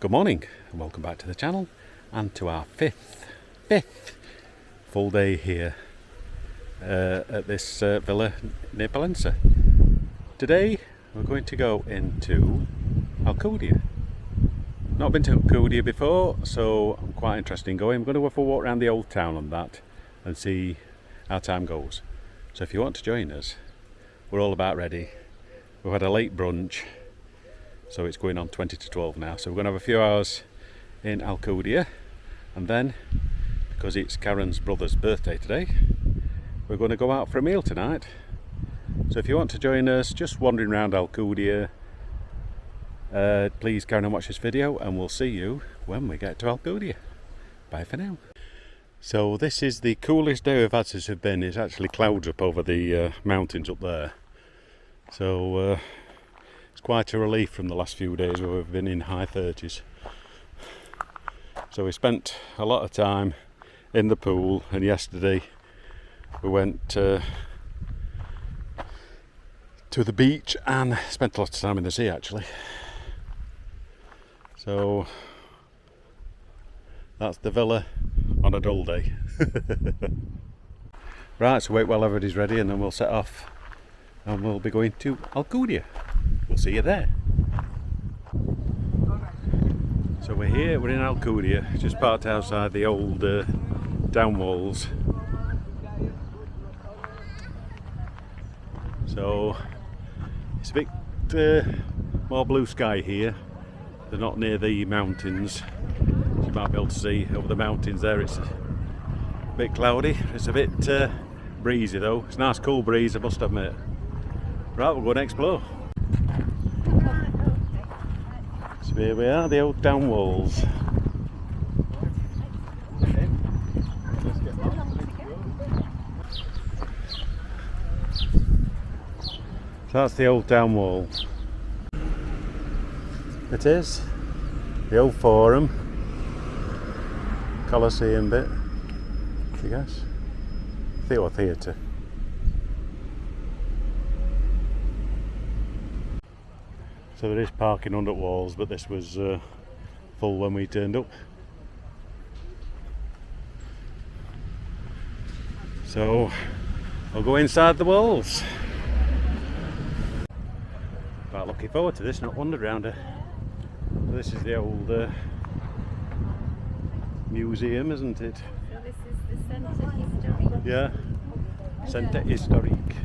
Good morning and welcome back to the channel and to our fifth full day here at this villa near Palença. Today we're going to go into Alcúdia. Not been to Alcúdia before, so I'm quite interested in going. I'm going to go for a walk around the old town on that and see how time goes. So if you want to join us, we're all about ready. We've had a late brunch, so it's going on 20 to 12 now. So we're going to have a few hours in Alcúdia, and then, because it's Karen's brother's birthday today, we're going to go out for a meal tonight. So if you want to join us, just wandering around Alcúdia, please carry on and watch this video, and we'll see you when we get to Alcúdia. Bye for now. So this is the coolest day we've had since we've been. It's actually clouds up over the mountains up there. So it's quite a relief from the last few days where we've been in high 30s. So we spent a lot of time in the pool, and yesterday we went to the beach and spent a lot of time in the sea actually. So that's the villa on a dull day. Right, so wait while everybody's ready and then we'll set off and we'll be going to Alcúdia. We'll see you there. So we're here, we're in Alcúdia, just parked outside the old down walls. So it's a bit more blue sky here. They're not near the mountains. As you might be able to see over the mountains there, it's a bit cloudy. It's a bit breezy though. It's a nice cool breeze, I must admit. Right, we'll go and explore. So here we are, the old down walls. So that's the old down wall. It is the old forum, Colosseum bit, I guess. Theatre. So there is parking under walls, but this was full when we turned up. So I'll go inside the walls. Quite looking forward to this, not wandered around here. This is the old museum, isn't it? So this is the Centre Historique. Yeah, Centre Historique.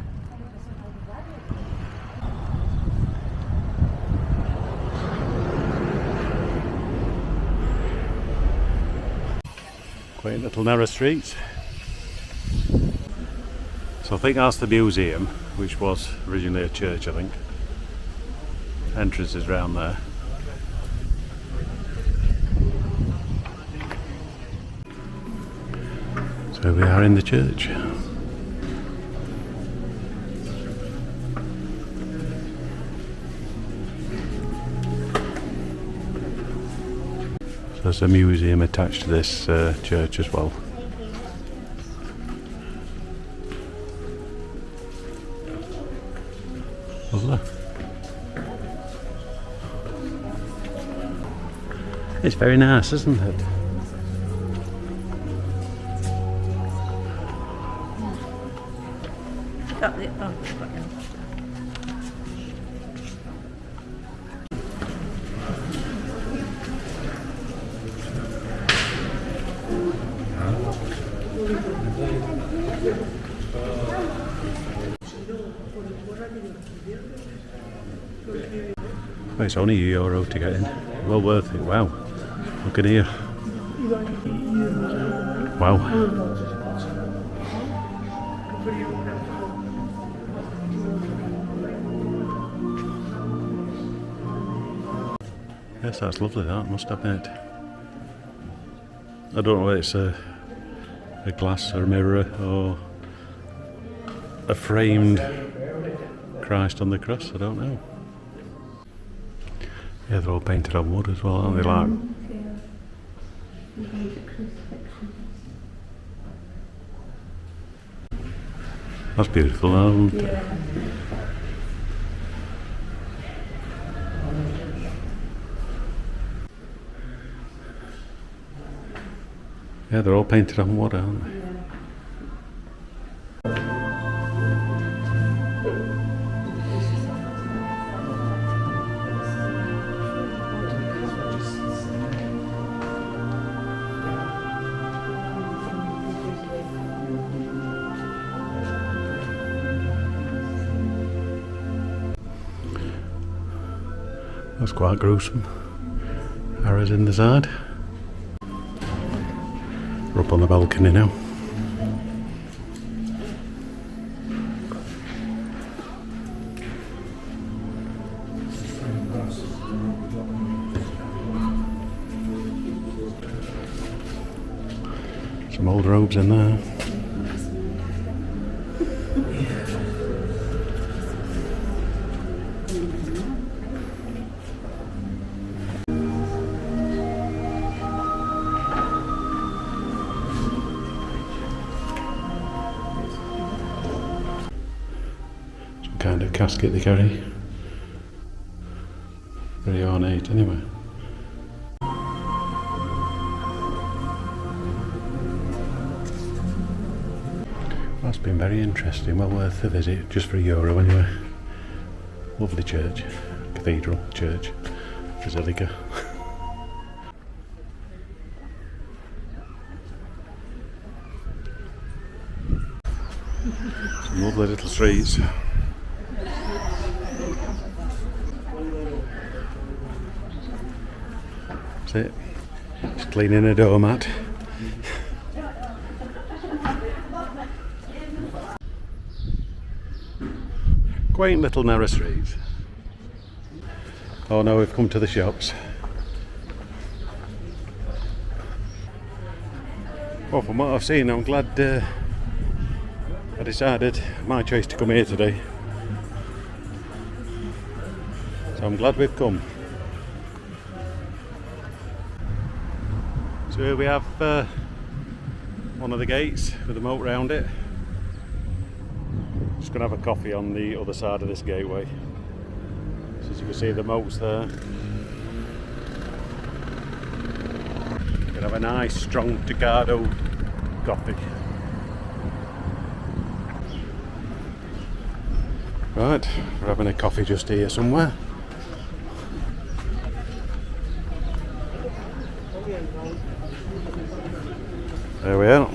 Quaint little narrow streets. So I think that's the museum, which was originally a church, I think. Entrance is round there. So we are in the church. So there's a museum attached to this church as well. Lovely. It's very nice, isn't it? Well, it's only €1 to get in. Well worth it. Wow. Look at here. Wow. Yes, that's lovely, that, must admit. I don't know whether it's a glass or a mirror or a framed Christ on the cross, I don't know. Yeah, they're all painted on wood as well, aren't they? Like that's beautiful, isn't it? Yeah. Yeah, they're all painted on wood, aren't they? That's quite gruesome. Arrows in the side. We're up on the balcony now. Some old robes in there. Kind of casket they carry. Very ornate anyway. That's been very interesting, well worth the visit, just for €1 anyway. Lovely church, cathedral, church, basilica. Some lovely little streets. That's it. Just cleaning a doormat. Quaint little narrow streets. Oh no, we've come to the shops. Well, from what I've seen, I'm glad I decided my choice to come here today. So I'm glad we've come. So here we have one of the gates with a moat round it. Just going to have a coffee on the other side of this gateway. So as you can see, the moat's there. Going to have a nice strong Tocado coffee. Right, we're having a coffee just here somewhere. There we are.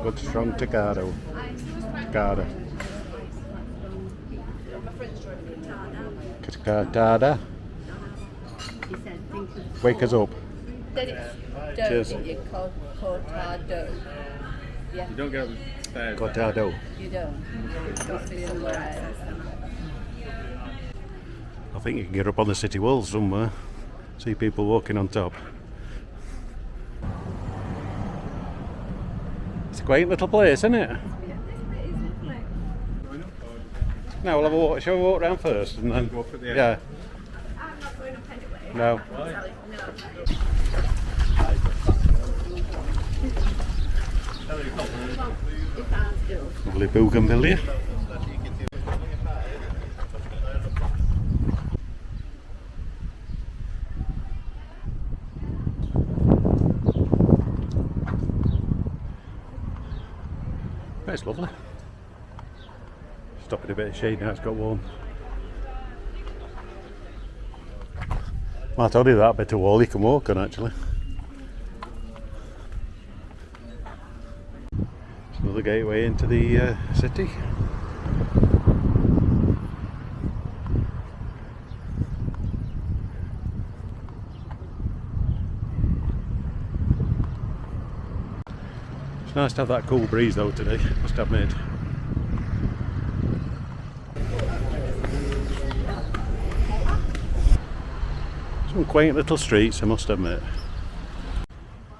Good strong Tocado. Tocado. Tocada. Wake us up. Cheers. Cortado. Yeah. You don't get upstairs. Cortado. You don't. I think you can get up on the city walls somewhere. See people walking on top. It's a quaint little place, isn't it? No, we'll have a walk. Shall we walk around first and then go up at the end? Yeah. I'm not going up anyway. No. Lovely bougainvillea. It's lovely. Stop in a bit of shade now, it's got warm. Well, I told you that bit of wall you can walk on actually. It's another gateway into the city. It's nice to have that cool breeze though today, must admit. Some quaint little streets, I must admit.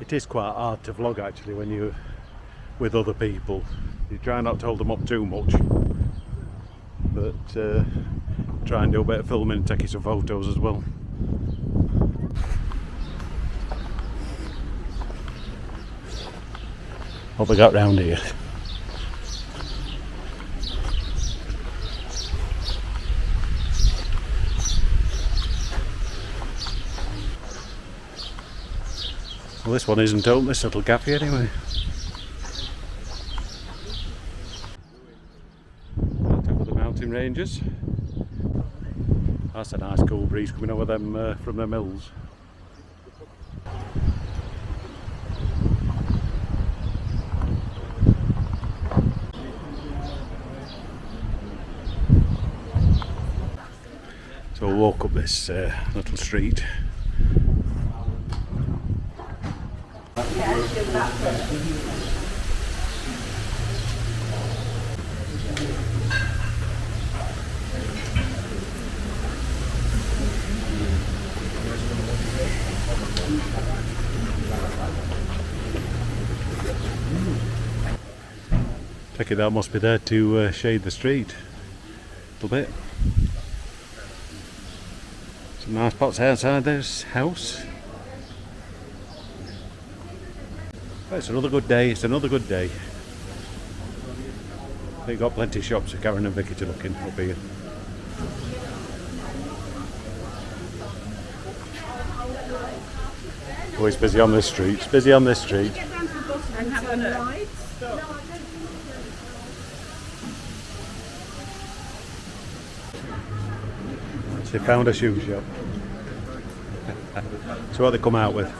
It is quite hard to vlog actually when you're with other people. You try not to hold them up too much, but try and do a bit of filming and taking some photos as well. What have we got round here? Well, this one isn't open, this little cafe anyway. Right over the mountain ranges. That's a nice cool breeze coming over them from the mills. So we'll walk up this little street. Take it that must be there to shade the street a little bit. Some nice pots outside this house. Oh, it's another good day, it's another good day. They've got plenty of shops for Karen and Vicky to look in up here. Oh, it's busy on this street, it's busy on this street. They found a shoe shop. So what they come out with.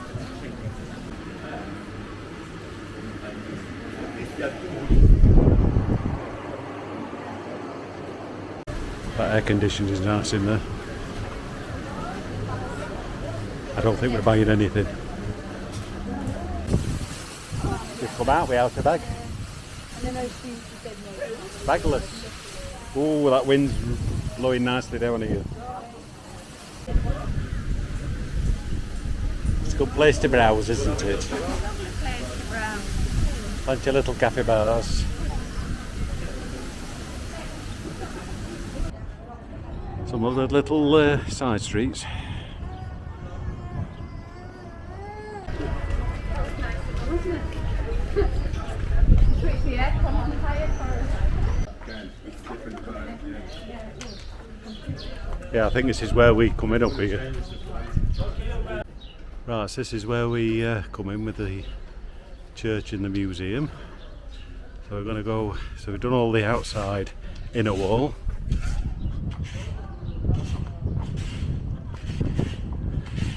That air conditioning is nice in there. I don't think we're buying anything. We've come out without a bag. Bagless. Oh, that wind's blowing nicely down here. It's a good place to browse, isn't it? Plenty of little cafe bars. Some other little side streets. Yeah, I think this is where we come in up here. Right, so this is where we come in with the church and the museum. So we're going to go, so we've done all the outside inner wall.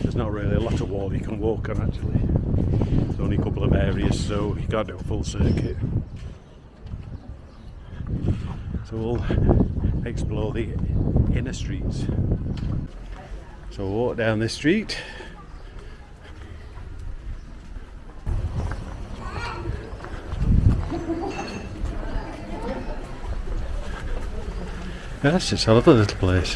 There's not really a lot of wall you can walk on actually. There's only a couple of areas, so you can't do a full circuit. So we'll explore the inner streets. So we'll walk down this street. That's just a lovely little place.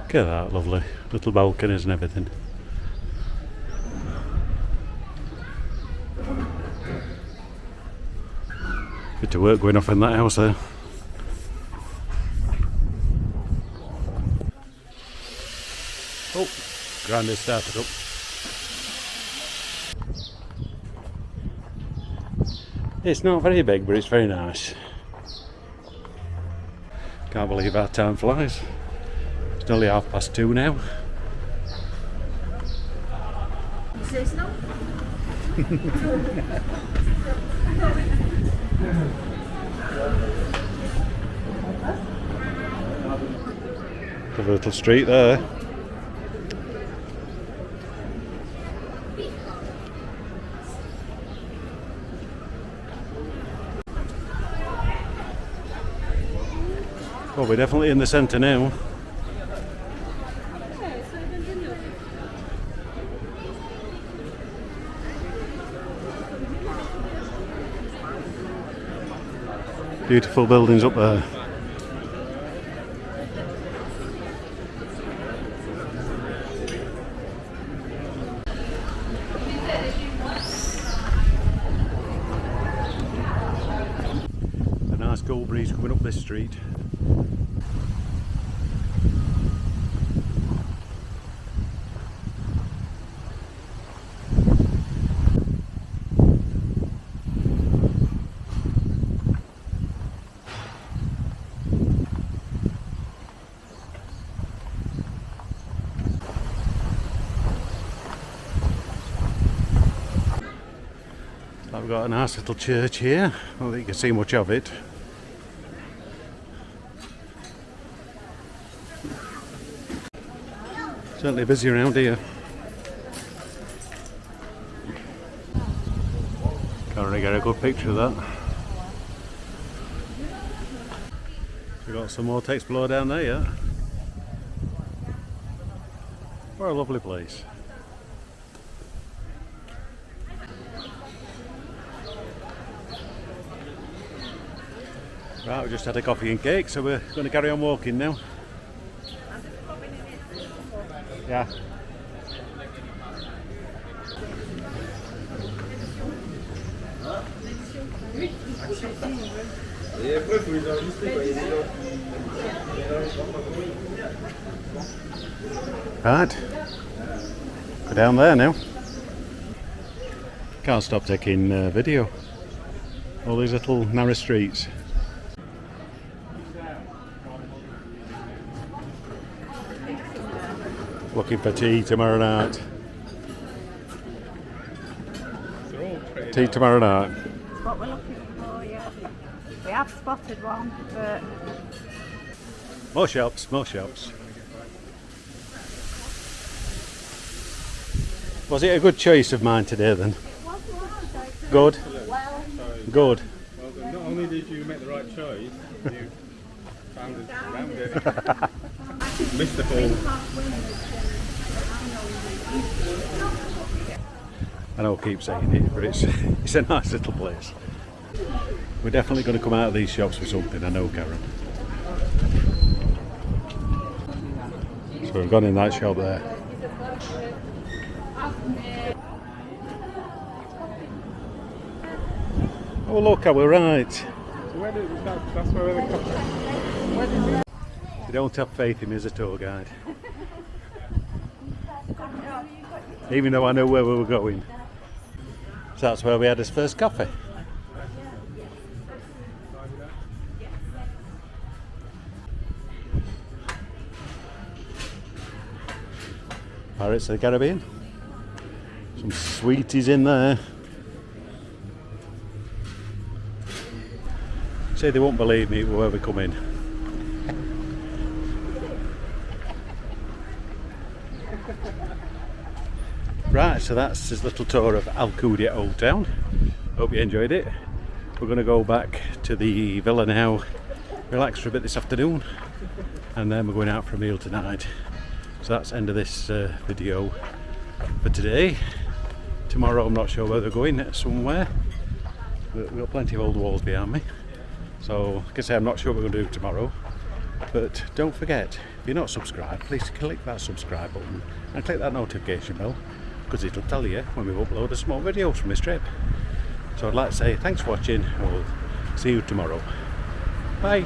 Look at that lovely little balconies and everything. Bit of work going off in that house there. Oh, grinder started up. It's not very big, but it's very nice. Can't believe how time flies. It's nearly 2:30 now. A little street there. Well, we're definitely in the centre now. Beautiful buildings up there. A nice cool breeze coming up this street. We've got a nice little church here. I don't think you can see much of it. Certainly busy around here. Can't really get a good picture of that. We've got some more to explore down there yet. What a lovely place. Right, we just had a coffee and cake, so we're going to carry on walking now. Yeah. Right, go down there now. Can't stop taking video. All these little narrow streets. Looking for tea tomorrow night. Tea tomorrow night. That's what we're looking for, yeah. We have spotted one, but... More shops, more shops. Was it a good choice of mine today then? Good? Good. Well, not only did you make the right choice, you found it around it. Missed the ball. I know I keep saying it, but it's a nice little place. We're definitely going to come out of these shops with something, I know, Karen. So we've gone in that shop there. Oh look, I was right. So that's where the coffee. You don't have faith in me as a tour guide. Even though I know where we were going. So that's where we had his first coffee. Pirates of the Caribbean. Some sweeties in there. Say they won't believe me where we come in. Right, so that's this little tour of Alcudia Old Town. Hope you enjoyed it. We're going to go back to the villa now, relax for a bit this afternoon, and then we're going out for a meal tonight. So that's the end of this video for today. Tomorrow I'm not sure where they're going, somewhere. We've got plenty of old walls behind me. So, like I say, I'm not sure what we're going to do tomorrow. But don't forget, if you're not subscribed, please click that subscribe button and click that notification bell, because it'll tell you when we upload a small videos from this trip. So I'd like to say thanks for watching, and we'll see you tomorrow. Bye!